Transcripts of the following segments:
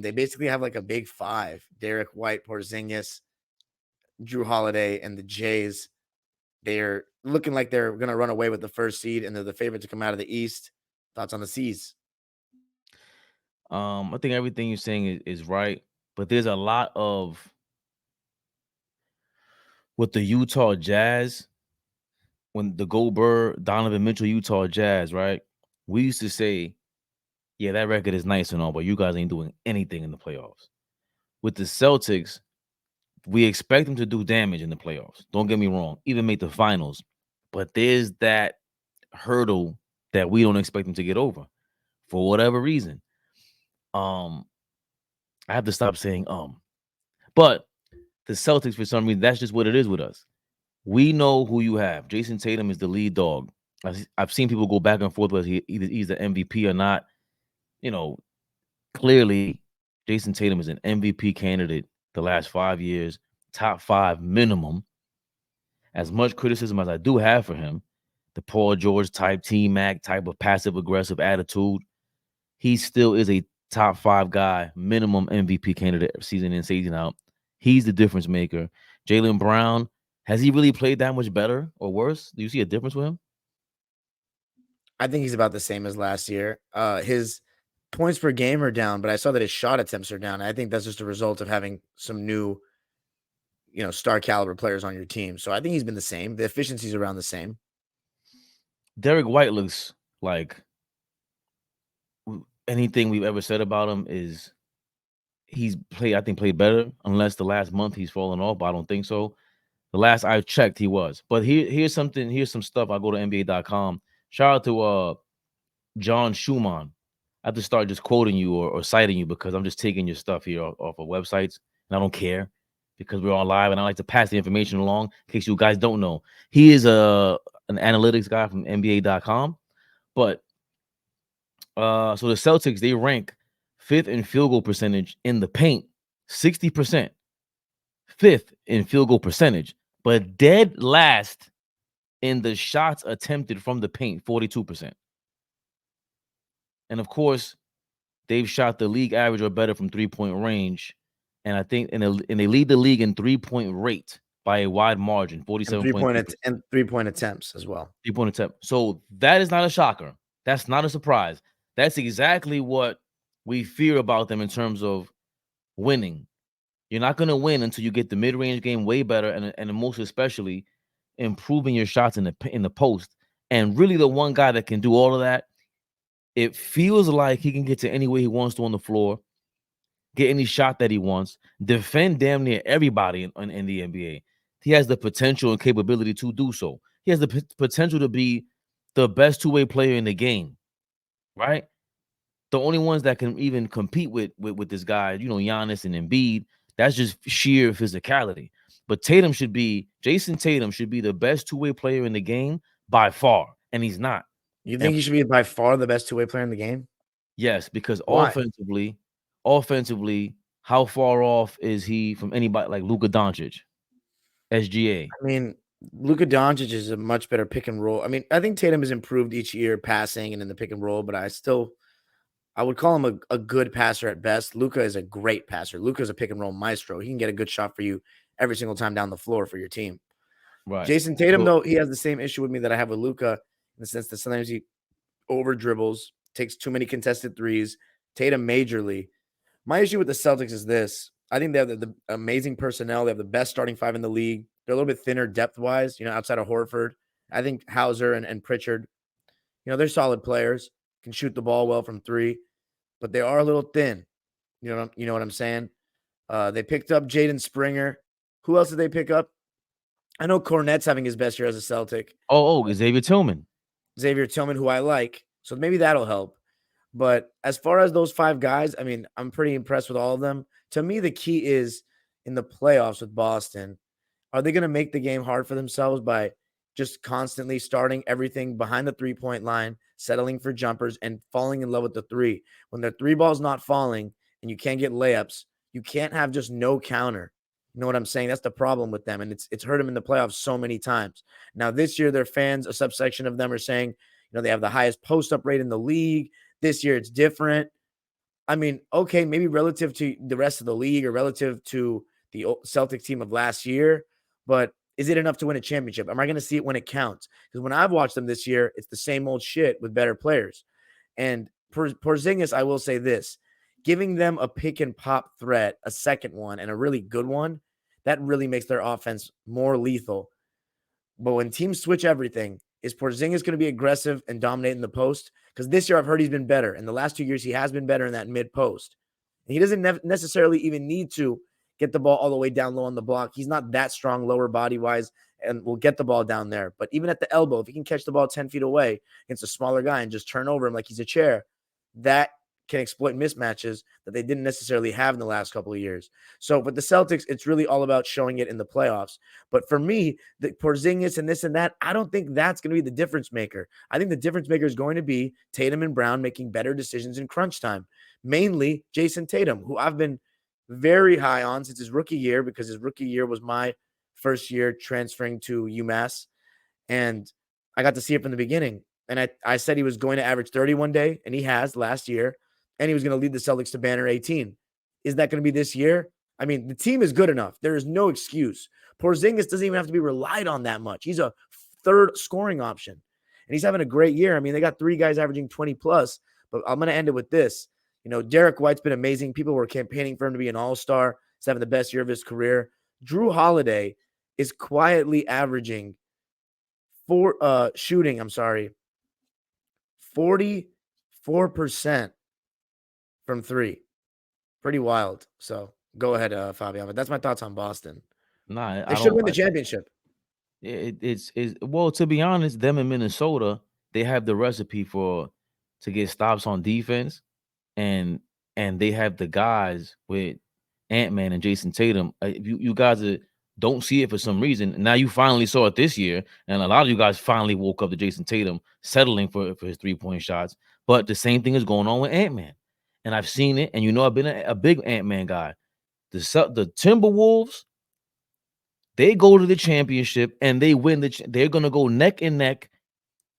They basically have like a big five: Derek White, Porzingis, Drew Holiday, and the Jays. They're looking like they're going to run away with the first seed, and they're the favorite to come out of the East. Thoughts on the C's? I think everything you're saying is right, but there's a lot of with the Utah Jazz when the Goldberg, Donovan Mitchell, Utah Jazz, right? We used to say, yeah, that record is nice and all, but you guys ain't doing anything in the playoffs. With the Celtics, we expect them to do damage in the playoffs. Don't get me wrong, even make the finals. But there's that hurdle that we don't expect them to get over for whatever reason. Um, I have to stop saying But the Celtics, for some reason, that's just what it is with us. We know who you have. Jayson Tatum is the lead dog. I've seen people go back and forth whether he's the MVP or not. You know, clearly, Jayson Tatum is an MVP candidate the last 5 years, top 5 minimum. As much criticism as I do have for him, the Paul George type, T-Mac type of passive aggressive attitude, he still is a top 5 guy, minimum MVP candidate season in, season out. He's the difference maker. Jaylen Brown, has he really played that much better or worse? Do you see a difference with him? I think he's about the same as last year. His points per game are down, but I saw that his shot attempts are down. I think that's just a result of having some new, star caliber players on your team. So I think he's been the same. The efficiency's around the same. Derek White looks like anything we've ever said about him is I think played better, unless the last month he's fallen off, but I don't think so. The last I checked, he was. But here's some stuff. I go to NBA.com. Shout out to John Schumann. I have to start just quoting you or citing you because I'm just taking your stuff here off of websites, and I don't care because we're on live, and I like to pass the information along in case you guys don't know. He is an analytics guy from NBA.com. But so the Celtics, they rank 5th in field goal percentage in the paint, 60%. 5th in field goal percentage, but dead last in the shots attempted from the paint, 42%. And of course, they've shot the league average or better from 3-point range. And I think and they lead the league in 3-point rate by a wide margin, And 47.3%. and 3-point attempts as well. 3-point attempt. So that is not a shocker. That's not a surprise. That's exactly what we fear about them in terms of winning. You're not going to win until you get the mid-range game way better, and most especially improving your shots in the post. And really, the one guy that can do all of that, it feels like he can get to any way he wants to on the floor, get any shot that he wants, defend damn near everybody in the NBA. He has the potential and capability to do so. He has the potential to be the best two-way player in the game, right? The only ones that can even compete with this guy, Giannis and Embiid, that's just sheer physicality. But Jayson Tatum should be the best two-way player in the game by far, and he's not. You And think he should be by far the best two-way player in the game? yes, because Why? offensively, how far off is he from anybody like Luka Doncic, SGA? I mean, Luka Doncic is a much better pick and roll. I mean, I think Tatum has improved each year passing and in the pick and roll, but I would call him a good passer at best. Luka is a great passer. Luka is a pick and roll maestro. He can get a good shot for you every single time down the floor for your team. Right. Jayson Tatum, So though, he has the same issue with me that I have with Luka in the sense that sometimes he over dribbles, takes too many contested threes. Tatum majorly. My issue with the Celtics is this. I think they have the amazing personnel. They have the best starting five in the league. They're a little bit thinner depth-wise, outside of Horford. I think Hauser and Pritchard, they're solid players, can shoot the ball well from three, but they are a little thin. You know what I'm saying? They picked up Jaden Springer. Who else did they pick up? I know Cornette's having his best year as a Celtic. Xavier Tillman. Xavier Tillman, who I like. So maybe that'll help. But as far as those five guys, I mean, I'm pretty impressed with all of them. To me, the key is in the playoffs with Boston. Are they going to make the game hard for themselves by just constantly starting everything behind the three-point line, settling for jumpers, and falling in love with the three? When their three ball's not falling and you can't get layups, you can't have just no counter. You know what I'm saying? That's the problem with them, and it's hurt them in the playoffs so many times. Now, this year, their fans, a subsection of them are saying, they have the highest post-up rate in the league. This year, it's different. I mean, okay, maybe relative to the rest of the league or relative to the Celtics team of last year, but is it enough to win a championship? Am I going to see it when it counts? Because when I've watched them this year, it's the same old shit with better players. And Porzingis, I will say this, giving them a pick and pop threat, a second one, and a really good one, that really makes their offense more lethal. But when teams switch everything, is Porzingis going to be aggressive and dominate in the post? Because this year I've heard he's been better. In the last 2 years, he has been better in that mid post. And he doesn't necessarily even need to get the ball all the way down low on the block. He's not that strong lower body wise and will get the ball down there. But even at the elbow, if he can catch the ball 10 feet away against a smaller guy and just turn over him like he's a chair, that can exploit mismatches that they didn't necessarily have in the last couple of years. So with the Celtics, it's really all about showing it in the playoffs. But for me, the Porzingis and this and that, I don't think that's going to be the difference maker. I think the difference maker is going to be Tatum and Brown making better decisions in crunch time. Mainly Jayson Tatum, who I've been very high on since his rookie year, because his rookie year was my first year transferring to UMass. And I got to see it from the beginning. And I said he was going to average 30 one day, and he has last year. And he was going to lead the Celtics to banner 18. Is that going to be this year? I mean, the team is good enough. There is no excuse. Porzingis doesn't even have to be relied on that much. He's a third scoring option. And he's having a great year. I mean, they got 3 guys averaging 20 plus. But I'm going to end it with this. You know, Derek White's been amazing. People were campaigning for him to be an all-star. He's having the best year of his career. Drew Holiday is quietly averaging 44% from 3. Pretty wild. So go ahead, Fabian. But that's my thoughts on Boston. Nah, They I should don't. win the championship. It's well, to be honest, them in Minnesota, they have the recipe to get stops on defense, and they have the guys with Ant-Man and Jayson Tatum. You guys don't see it for some reason. Now you finally saw it this year, and a lot of you guys finally woke up to Jayson Tatum settling for his 3-point shots. But the same thing is going on with Ant-Man, and I've seen it. And I've been a big Ant-Man guy. The Timberwolves, they go to the championship and they win they're going to go neck and neck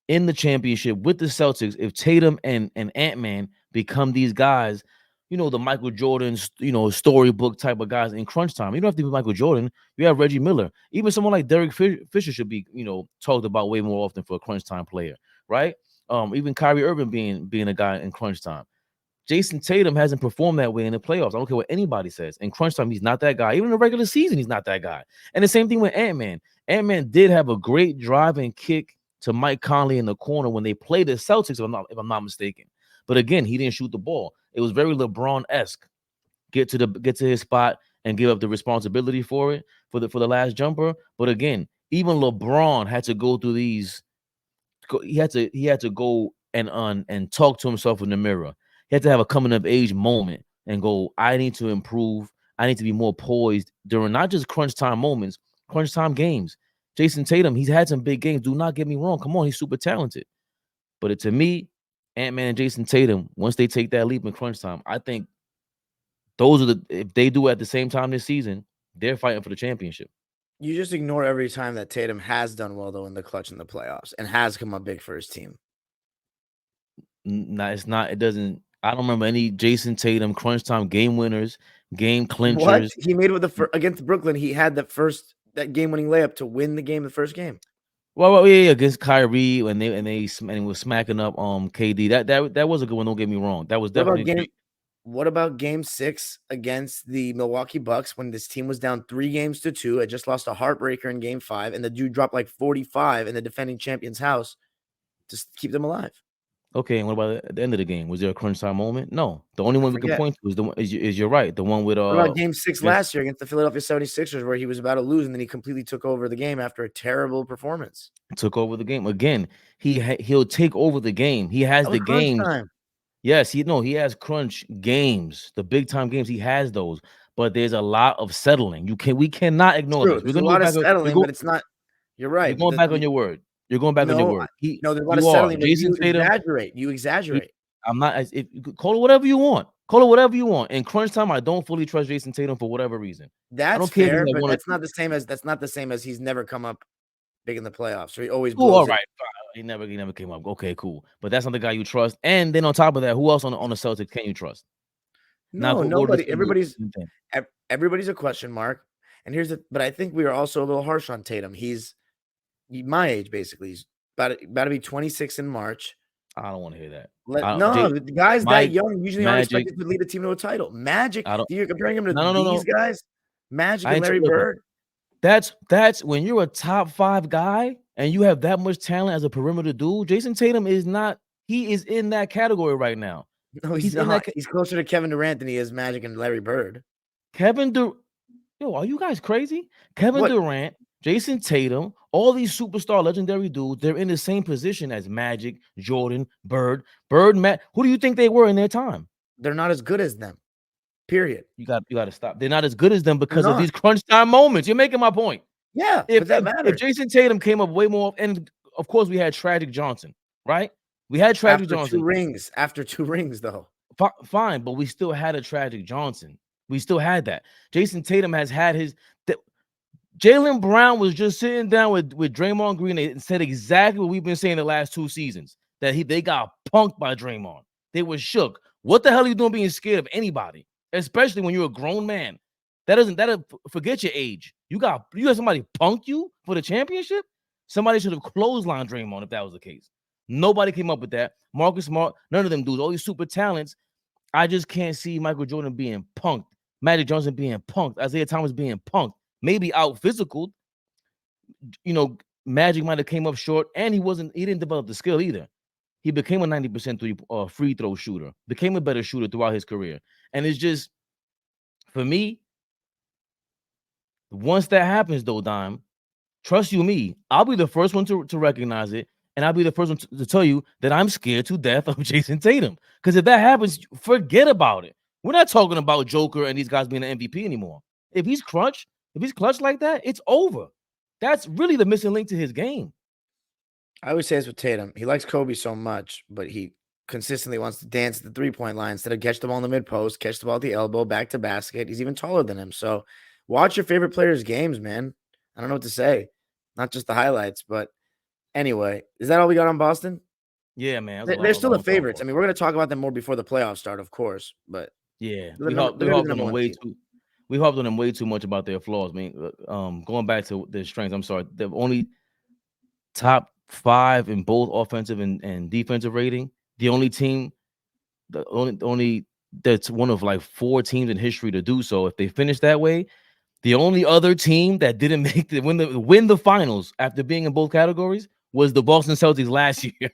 in the championship with the Celtics if Tatum and Ant-Man become these guys, the Michael Jordan, storybook type of guys in crunch time. You don't have to be Michael Jordan. You have Reggie Miller. Even someone like Derek Fisher should be, talked about way more often for a crunch time player, right? Even Kyrie Irving being a guy in crunch time. Jayson Tatum hasn't performed that way in the playoffs. I don't care what anybody says. In crunch time, he's not that guy. Even in the regular season, he's not that guy. And the same thing with Ant-Man. Ant-Man did have a great drive and kick to Mike Conley in the corner when they played the Celtics, if I'm not mistaken. But again, he didn't shoot the ball. It was very LeBron-esque. Get to his spot and give up the responsibility for it for the last jumper. But again, even LeBron had to go through these. He had to go and talk to himself in the mirror. He had to have a coming of age moment and go, I need to improve. I need to be more poised during not just crunch time moments, crunch time games. Jayson Tatum, he's had some big games. Do not get me wrong. Come on, he's super talented. But to me, Ant-Man and Jayson Tatum, once they take that leap in crunch time, I think if they do it at the same time this season, they're fighting for the championship. You just ignore every time that Tatum has done well, though, in the clutch in the playoffs and has come up big for his team. No, it's not. It doesn't. I don't remember any Jayson Tatum crunch time game winners, game clinchers. What he made with against Brooklyn, he had that game winning layup to win the game, the first game. Well, yeah, against Kyrie and they was smacking up KD. That was a good one. Don't get me wrong. That was definitely. What about game 6 against the Milwaukee Bucks when this team was down 3-2? It just lost a heartbreaker in game 5, and the dude dropped like 45 in the defending champion's house to keep them alive. Okay, and what about at the end of the game? Was there a crunch time moment? No. The only one we can point to is the one. You're right. The one with What about game 6 last year against the Philadelphia 76ers, where he was about to lose and then he completely took over the game after a terrible performance? Took over the game again. He'll take over the game. He has the games. Yes, he has crunch games, the big time games. He has those, but there's a lot of settling. We cannot ignore this. There's a lot of settling, but it's not. You're right. You're going back on your word. You're going back on your word. No, there's a lot of settling. Jayson Tatum, you exaggerate. I'm not. Call it whatever you want. Call it whatever you want. In crunch time, I don't fully trust Jayson Tatum for whatever reason. That's fair, but that's not the same as he's never come up big in the playoffs. So he always blows all right. He never came up. Okay, cool. But that's not the guy you trust. And then on top of that, who else on the Celtics can you trust? Now No, go to the nobody. Celtics. Everybody's a question mark. And but I think we are also a little harsh on Tatum. He's my age, basically. He's about to be 26 in March. I don't want to hear that. No, the guys that young usually aren't Magic. expected to lead a team to a title. Magic, I don't. you're comparing him to No. these guys? Magic I and ain't Larry look, Bird? That's when you're a top 5 guy and you have that much talent as a perimeter dude. Jayson Tatum is not. He is in that category right now. No, he's in not. that. He's closer to Kevin Durant than he is Magic and Larry Bird. Yo, are you guys crazy? Kevin What? Durant, Jayson Tatum, all these superstar legendary dudes, they're in the same position as Magic, Jordan, Bird, Matt. Who do you think they were in their time? They're not as good as them. Period. You got to stop. They're not as good as them because They're of not. these crunch time moments. You're making my point. Yeah, If but that matters. Jayson Tatum came up way more, and of course we had Tragic Johnson, right? We had Tragic Johnson. After two rings, though. Fine, but we still had a Tragic Johnson. We still had that. Jayson Tatum has had his. Jaylen Brown was just sitting down with Draymond Green and said exactly what we've been saying the last 2 seasons, that they got punked by Draymond. They were shook. What the hell are you doing being scared of anybody, especially when you're a grown man? That forget your age. You got somebody punked you for the championship? Somebody should have clotheslined Draymond if that was the case. Nobody came up with that. Marcus Smart, none of them dudes, all these super talents. I just can't see Michael Jordan being punked, Magic Johnson being punked, Isaiah Thomas being punked. Maybe out physical. Magic might have came up short, and he didn't develop the skill either. He became a 90% free throw shooter, became a better shooter throughout his career. And it's just, for me, once that happens, though, Dime, trust you me, I'll be the first one to recognize it, and I'll be the first one to tell you that I'm scared to death of Jayson Tatum. Because if that happens, forget about it. We're not talking about Joker and these guys being an MVP anymore. If he's clutch like that, it's over. That's really the missing link to his game. I always say this with Tatum. He likes Kobe so much, but he consistently wants to dance at the 3-point line instead of catch the ball in the mid-post, catch the ball at the elbow, back to basket. He's even taller than him. So watch your favorite players' games, man. I don't know what to say. Not just the highlights, but anyway. Is that all we got on Boston? Yeah, man. They're still the favorites. I mean, we're going to talk about them more before the playoffs start, of course. But yeah, we hopped on them way too much about their flaws. I mean, going back to their strengths, I'm sorry. The only top 5 in both offensive and defensive rating. The only team, that's one of like 4 teams in history to do so. If they finish that way, the only other team that didn't make win the finals after being in both categories was the Boston Celtics last year,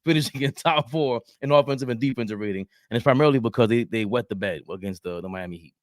finishing in top 4 in offensive and defensive rating. And it's primarily because they wet the bed against the Miami Heat.